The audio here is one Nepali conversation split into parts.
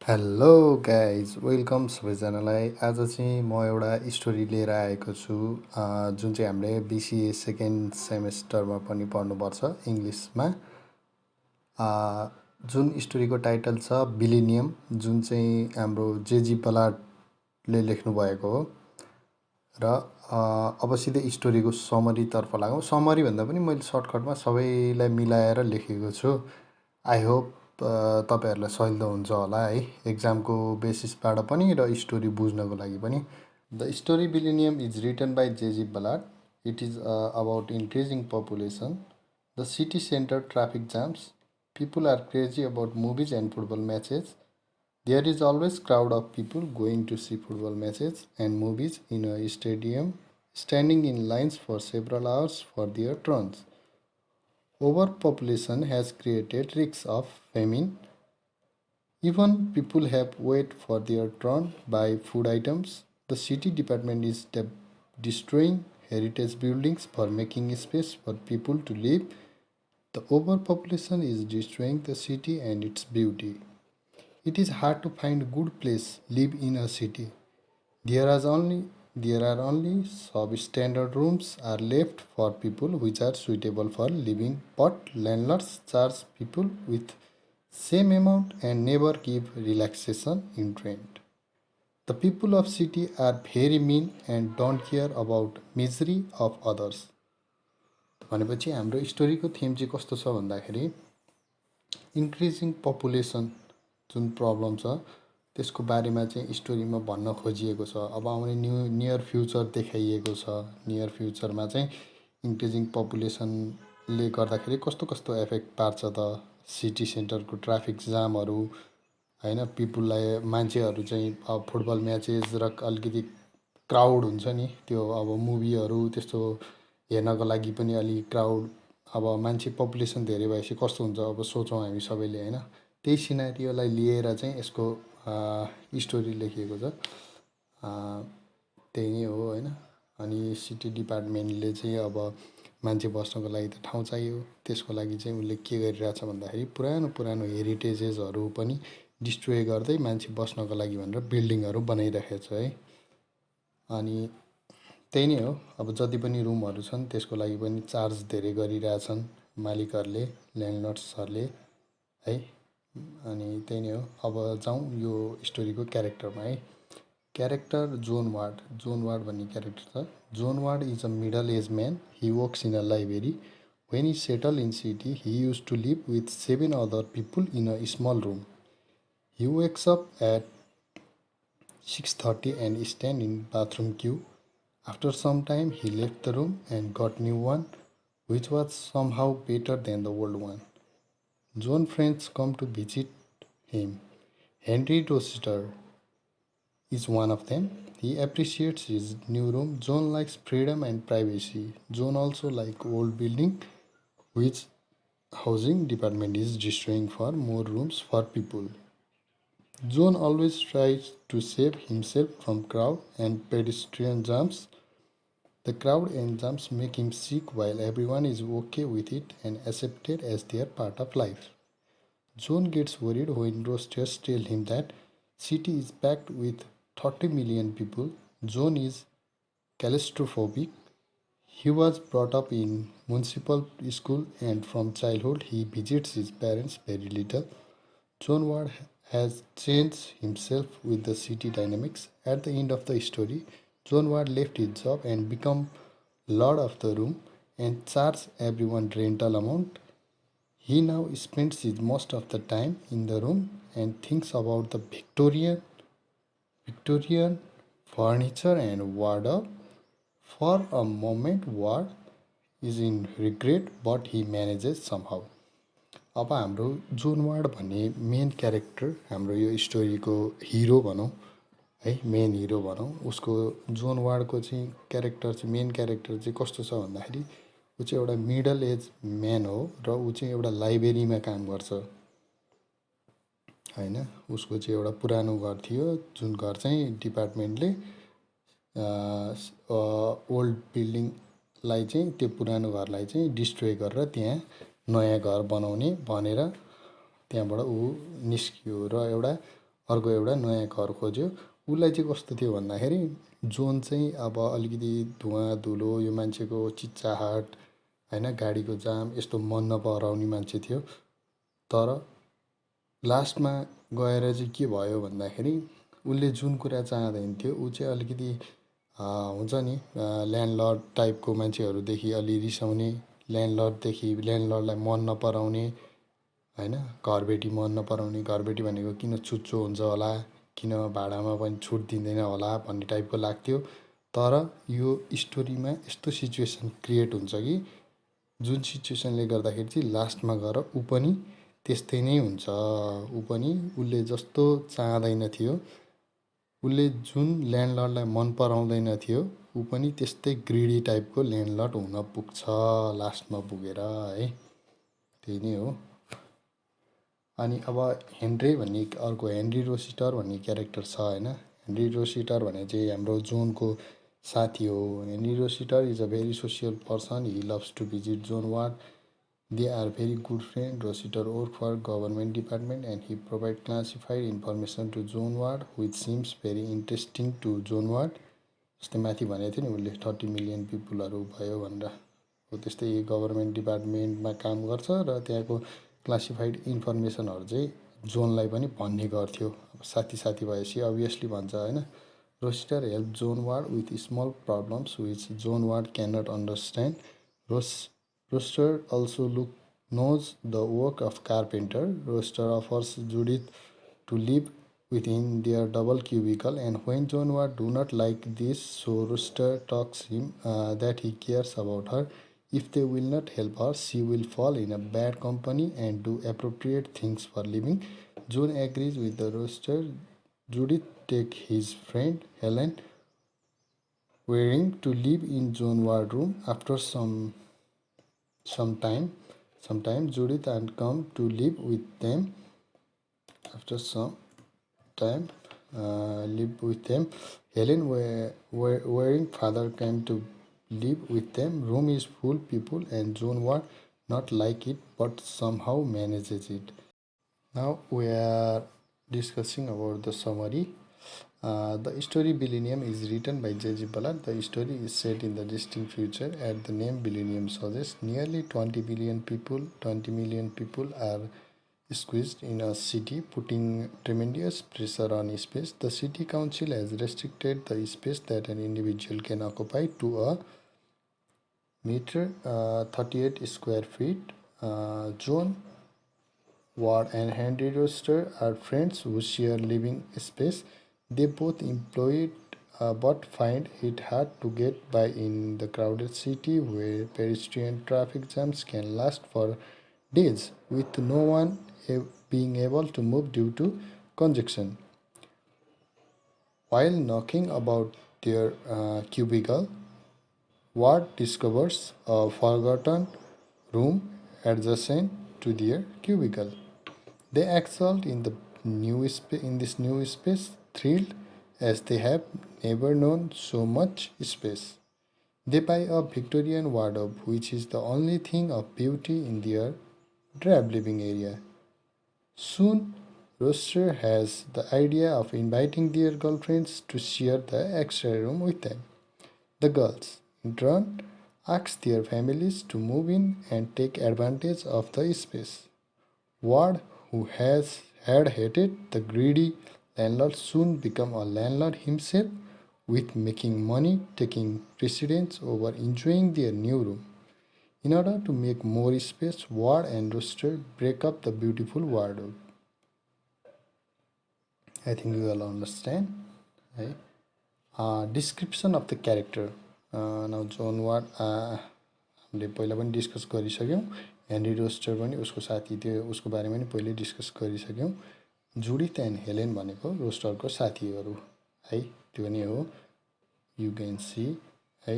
हेलो गाइज वेलकम सबैजनालाई। आज चाहिँ म एउटा स्टोरी लिएर आएको छु जुन चाहिँ हामीले बिसिए सेकेन्ड सेमेस्टरमा पनि पढ्नुपर्छ इङ्ग्लिसमा। जुन स्टोरीको टाइटल छ बिलिनियम, जुन चाहिँ हाम्रो जेजी बलार्डले लेख्नुभएको हो। र अब सिधै स्टोरीको समरीतर्फ लागौँ। समरी भन्दा पनि मैले सर्टकटमा सबैलाई मिलाएर लेखेको छु। आई होप तपाईँहरूलाई सजिलो हुन्छ होला है, एक्जामको बेसिसबाट पनि र स्टोरी बुझ्नको लागि पनि। The story Billennium is written by J G Ballard. It is about increasing population, the city center traffic jams, people are crazy about movies and football matches. There is always crowd of people going to see football matches and movies in a stadium, standing in lines for several hours for their turns. Overpopulation has created risks of famine. Even people have wait for their turn buy food items. The city department is destroying heritage buildings for making space for people to live. The overpopulation is destroying the city and its beauty. It is hard to find good place live in a city. There are only substandard rooms are left for people which are suitable for living, but landlords charge people with same amount and never give relaxation in rent. The people of city are very mean and don't care about misery of others. भनेपछि हाम्रो स्टोरीको थीम चाहिँ कस्तो छ भन्दाखेरि इन्क्रिजिङ पपुलेसन जुन प्रब्लम छ त्यसको बारेमा चाहिँ स्टोरीमा भन्न खोजिएको छ। अब आउने नियर फ्युचर देखाइएको छ। नियर फ्युचरमा चाहिँ इन्क्रिजिङ पपुलेसनले गर्दाखेरि कस्तो कस्तो एफेक्ट पार्छ त सिटी सेन्टरको ट्राफिक जामहरू होइन, पिपुललाई मान्छेहरू चाहिँ अब फुटबल म्याचेस र अलिकति क्राउड हुन्छ नि, त्यो अब मुभीहरू त्यस्तो हेर्नको लागि पनि अलिक क्राउड, अब मान्छे पपुलेसन धेरै भएपछि कस्तो हुन्छ अब सोचौँ हामी सबैले होइन। त्यही सिनारियोलाई लिएर चाहिँ यसको स्टोरी लेखिएको छ। त्यही नै हो होइन। अनि सिटी डिपार्टमेन्टले चाहिँ अब मान्छे बस्नको लागि त ठाउँ चाहियो, त्यसको लागि चाहिँ उसले के गरिरहेछ भन्दाखेरि पुरानो पुरानो हेरिटेजेसहरू पनि डिस्ट्रोय गर्दै मान्छे बस्नको लागि भनेर बिल्डिङहरू बनाइरहेको छ है। अनि त्यही नै हो, अब जति पनि रुमहरू छन् त्यसको लागि पनि चार्ज धेरै गरिरहेछन् मालिकहरूले, ल्यान्डलर्ड्सहरूले है। अनि त्यही नै हो। अब जाउँ यो स्टोरीको क्यारेक्टरमा है। Character John ward. John ward भन्ने क्यारेक्टर छ। John ward is a middle age man. He works in a library. When he settled in city, he used to live with 7 other people in a small room. He wakes up at 6:30 and stand in bathroom queue. After some time, he left the room and got new one, which was somehow better than the old one. John friends come to visit him. Henry Rochester is one of them. He appreciates his new room. John likes freedom and privacy. John also likes old building, which housing department is destroying for more rooms for people. John always tries to save himself from crowd and pedestrian jams. The crowd and jams make him sick while everyone is okay with it and accepted as their part of life. John gets worried when roasters tell him that city is packed with 30 million people. John is claustrophobic. He was brought up in municipal school and from childhood he visits his parents very little. John Ward has changed himself with the city dynamics. At the end of the story, John Ward left his job and become lord of the room and charge everyone rental amount. He now spends his most of the time in the room and thinks about the Victorian furniture and wardrobe. For a moment, Ward is in regret, but he manages somehow. अब हाम्रो जोन वार्ड भन्ने मेन क्यारेक्टर, हाम्रो यो स्टोरीको हिरो भनौँ है, मेन हिरो भनौँ, उसको जोन वार्डको चाहिँ क्यारेक्टर चाहिँ मेन क्यारेक्टर चाहिँ कस्तो छ भन्दाखेरि ऊ चाहिँ एउटा मिडल एज म्यान हो र ऊ चाहिँ एउटा लाइब्रेरीमा काम गर्छ होइन। उसको चाहिँ एउटा पुरानो घर थियो जुन घर चाहिँ डिपार्टमेन्टले ओल्ड बिल्डिङलाई चाहिँ त्यो पुरानो घरलाई चाहिँ डिस्ट्रोय गरेर त्यहाँ नयाँ घर बनाउने भनेर त्यहाँबाट ऊ निस्कियो र एउटा अर्को एउटा नयाँ घर खोज्यो। उसलाई चाहिँ कस्तो थियो भन्दाखेरि जोन चाहिँ अब अलिकति धुवा धुलो यो मान्छेको चिच्चाहाट होइन गाडीको जाम यस्तो मन नपराउने मान्छे थियो। तर लास्टमा गएर चाहिँ के भयो भन्दाखेरि उसले जुन कुरा चाहँदैन थियो ऊ चाहिँ अलिकति हुन्छ नि ल्यान्डलर्ड टाइपको मान्छेहरूदेखि अलि रिसाउने, ल्यान्डलर्डलाई मन नपराउने होइन, घरबेटी मन नपराउने, घरबेटी भनेको किन छुच्चो हुन्छ होला, किन भाडामा पनि छुट दिँदैन होला भन्ने टाइपको लाग्थ्यो। तर यो स्टोरीमा यस्तो सिचुएसन क्रिएट हुन्छ कि जुन सिचुएसनले गर्दाखेरि चाहिँ लास्टमा गएर ऊ पनि त्यस्तै नै हुन्छ। ऊ पनि उसले जस्तो चाहँदैन थियो, उसले जुन ल्यान्डलर्डलाई मन पराउँदैन थियो ऊ पनि त्यस्तै ग्रिडी टाइपको ल्यान्डलर्ड हुन पुग्छ लास्टमा पुगेर है। त्यही नै हो। अनि अब हेनरी भन्ने अर्को हेनरी रोसिटर भन्ने क्यारेक्टर छ होइन। हेनरी रोसिटर भने चाहिँ हाम्रो जोनको साथी हो। Henry Rossiter is a very social person, he loves to visit John Ward, they are very good friend. Rossiter work for government department and he provide classified information to John Ward which seems very interesting to John Ward. जस्तै माथि भनेको थियो नि उसले 30 मिलियन पिपुलहरू भयो भनेर, हो त्यस्तै गभर्मेन्ट डिपार्टमेन्टमा काम गर्छ र त्यहाँको क्लासिफाइड इन्फर्मेसनहरू चाहिँ जोनलाई पनि भन्ने गर्थ्यो। अब साथी साथी भएपछि अभियसली भन्छ होइन। Roster help Joan Ward with small problems which Joan Ward can not understand. Roster also knows the work of carpenter. Roster offers Judith to live within their double cubicle, and when John Ward do not like this, so Roster talks him that he cares about her. If they will not help her, she will fall in a bad company and do appropriate things for living. John agrees with the Roster. Judith take his friend Helen Waring to live in John Ward room. After some time, sometimes Judith and come to live with them. After some time, live with them. Helen Waring father came to live with them. Room is full people and John Ward not like it but somehow manages it. Now we are discussing about the summary. The story Billennium is written by J.G. Ballard. The story is set in the distant future. As the name Billennium suggests, nearly 20 million people are squeezed in a city, putting tremendous pressure on space. The city council has restricted the space that an individual can occupy to a meter, 38 square feet. John Ward and Henry Roster are friends who share living space. They both employed but find it hard to get by in the crowded city where pedestrian traffic jams can last for days with no one being able to move due to congestion. While knocking about their cubicle, Ward discovers a forgotten room adjacent to their cubicle. They exult in this new space, thrilled as they have never known so much space. They buy a Victorian wardrobe, which is the only thing of beauty in their drab living area. Soon, Roster has the idea of inviting their girlfriends to share the extra room with them. The girls, in turn, ask their families to move in and take advantage of the space. Ward, who had hated the greedy landlord, soon become a landlord himself, with making money taking precedence over enjoying their new room. In order to make more space, Ward and Rooster break up the beautiful wardrobe. I think you all understand. Right? Description of the character. Now John Ward हामीले पहिला पनि डिस्कस गरिसक्यौँ। हेनरी रोस्टर पनि उसको साथी थियो, उसको बारेमा पनि पहिले डिस्कस गरिसक्यौँ। जुडिथ एन्ड हेलेन भनेको रोस्टरको साथीहरू है, त्यो नै हो। यु क्यान सी है।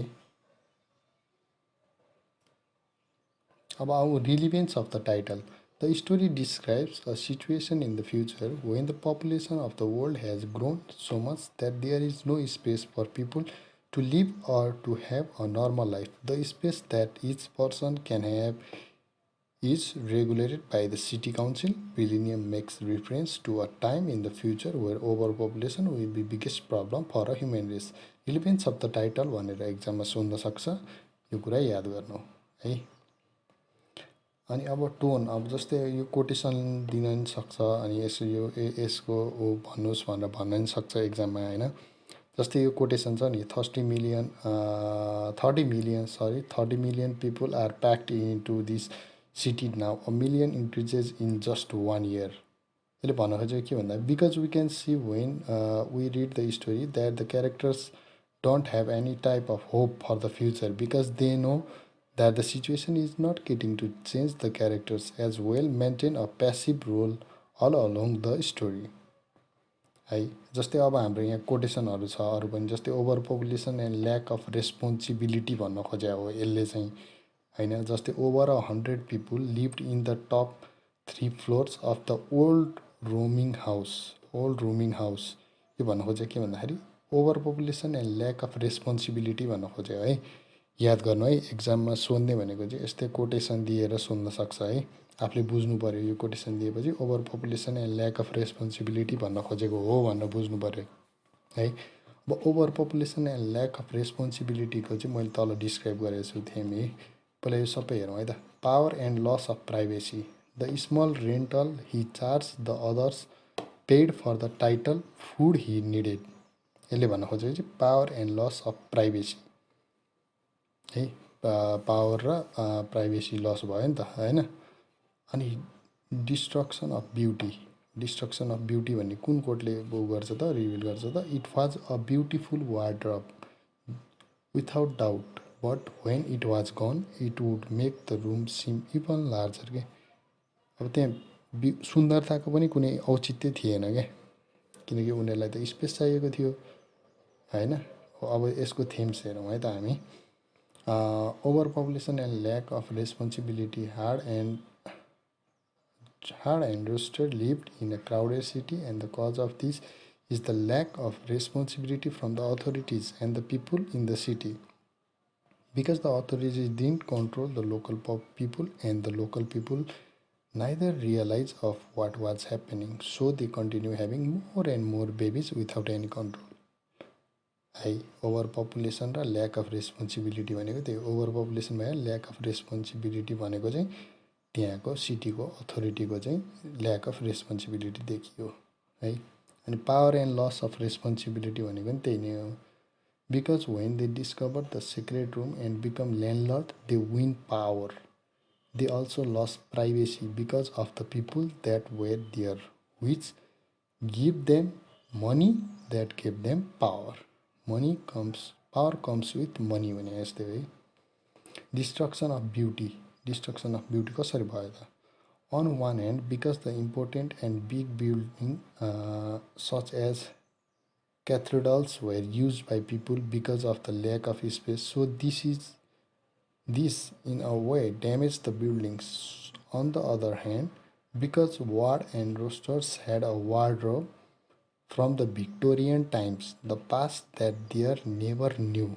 अब आउ relevance of the title. The story describes a situation in the future when the population of the world has grown so much that there is no space for people to live or to have a normal life. The space that each person can have is regulated by the city council. Billennium makes reference to a time in the future where overpopulation will be biggest problem for a human race. Relevance of the title भनेर एक्जाममा सोध्न सक्छ, यो कुरा याद गर्नु है। अनि अब टोन, अब जस्तै यो कोटेसन दिन नि सक्छ, अनि यसको भन्नुहोस् भनेर भन्न नि सक्छ एक्जाममा हैन। जस्तै यो कोटेसन छ नि 30 million people are packed into this city now, a million increases in just 1 year. यसले भन्न खोजेको के भन्दा, because we can see when we read the story that the characters don't have any type of hope for the future because they know that the situation is not getting to change. The characters as well maintain a passive role all along the story है। जस्तै अब हाम्रो यहाँ कोटेसनहरू छ अरू पनि, जस्तै over population and lack of responsibility भन्न खोजे हो यसले चाहिँ हैन। जस्तै over 100 people lived in the top 3 floors of the old rooming house. यो भन्न खोजे के भन्दाखेरि over population and lack of responsibility भन्न खोजे है। याद गर्नु है, एक्जाममा सोध्ने भनेको चाहिँ यस्तै कोटेसन दिएर सोध्न सक्छ है। आफूले बुझ्नु पर्यो, यो कोटेसन दिएपछि over population and lack of responsibility भन्न खोजेको हो भनेर बुझ्नु पर्यो है। अब over population and lack of रेस्पोन्सिबिलिटीको चाहिँ मैले तल डिस्क्राइब गरेको छु थिएँ है। पहिला यो सबै हेरौँ है त। Power and loss of privacy, the small rental he charge the others paid for the title food he needed. यसले भन्न खोजेको चाहिँ power and loss of privacy है। पावर र प्राइभेसी लस भयो नि त हैन। अनि डिस्ट्रक्सन अफ ब्युटी भन्ने कुन कोटले उ गर्छ त, रिभिल गर्छ त, it was a beautiful wardrobe without doubt but when it was gun it would make the room SIM even larger के। अब त्यहाँ सुन्दरताको पनि कुनै औचित्य थिएन क्या, किनकि उनीहरूलाई त स्पेस चाहिएको थियो हैन। अब यसको थीम्स हेरौँ है त हामी। Over population and lack of responsibility, hard and roasted lived in a crowded city, and the cause of this is the lack of responsibility from the authorities and the people in the city, because the authorities didn't control the local people, and the local people neither realize of what was happening, so they continue having more and more babies without any control है। ओभर पपुलेसन र ल्याक अफ रेस्पोन्सिबिलिटी भनेको त्यही, ओभर पपुलेसन भयो, ल्याक अफ रेस्पोन्सिबिलिटी भनेको चाहिँ त्यहाँको सिटीको अथोरिटीको चाहिँ ल्याक अफ रेस्पोन्सिबिलिटी देखियो है। अनि power and loss of responsibility भनेको पनि त्यही नै हो। Because when they discover the secret room and become landlord they win power, they also lose privacy because of the people that were there which give them money that give them power. Power comes with money भने यस्तै है। डिस्ट्रक्सन अफ ब्युटी कसरी भयो त? On one hand, because the important and big building such as cathedrals were used by people because of the lack of space, so this in a way damaged the buildings. On the other hand, because ward and roosters had a wardrobe from the Victorian times, the past that their neighbor knew,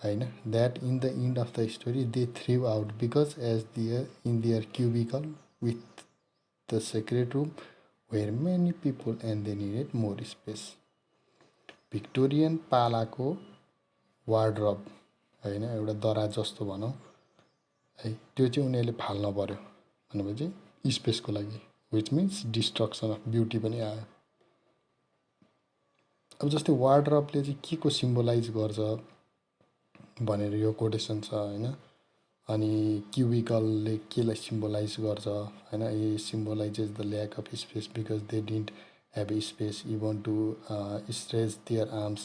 होइन, that in the end of the story they threw out because as they in their cubicle with the secret room were many people and they needed more space. Victorian पालाको वार्डरोब होइन, एउटा दराज जस्तो भनौँ है, त्यो चाहिँ उनीहरूले फाल्न पर्यो भनेपछि स्पेसको लागि, which means destruction of beauty पनि आयो। अब जस्तै वार्डरोबले चाहिँ के को सिम्बोलाइज गर्छ भनेर यो कोटेसन छ होइन। अनि क्युबिकलले केलाई सिम्बोलाइज गर्छ होइन, यो symbolises the lack of space because they didn't have space even to stretch their arms,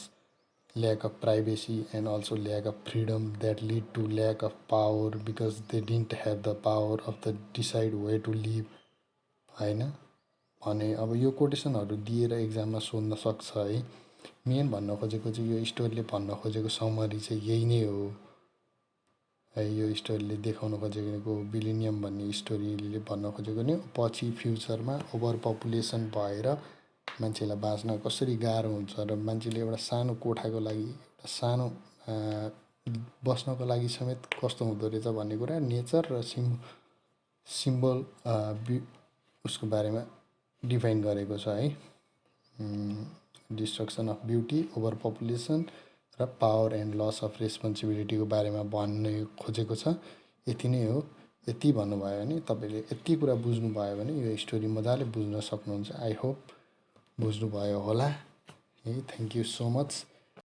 lack of privacy and also lack of freedom that led to lack of power because they didn't have the power of the decide way to live होइन भने। अब यो कोटेसनहरू दिएर एक्जाममा सोध्न सक्छ है। मेन भन्न खोजेको चाहिँ यो स्टोरीले भन्न खोजेको समरी चाहिँ यही नै हो है। यो स्टोरीले देखाउन खोजेको बिलिनियम भन्ने स्टोरीले भन्न खोजेको नि पछि फ्युचरमा ओभर पपुलेसन भएर मान्छेलाई बाँच्न कसरी गाह्रो हुन्छ र मान्छेले एउटा सानो कोठाको लागि, एउटा सानो बस्नको लागि समेत कस्तो हुँदो रहेछ भन्ने कुरा नेचर र सिम्बल उसको बारेमा डिफाइन गरेको छ है। Destruction of beauty, over population र पावर एन्ड लस अफ रेस्पोन्सिबिलिटीको बारेमा भन्नु खोजेको छ। यति नै हो। यति भन्नुभयो भने तपाईँले यति कुरा बुझ्नुभयो भने यो स्टोरी मजाले बुझ्न सक्नुहुन्छ। आई होप बुझ्नुभयो होला है। Thank you so much.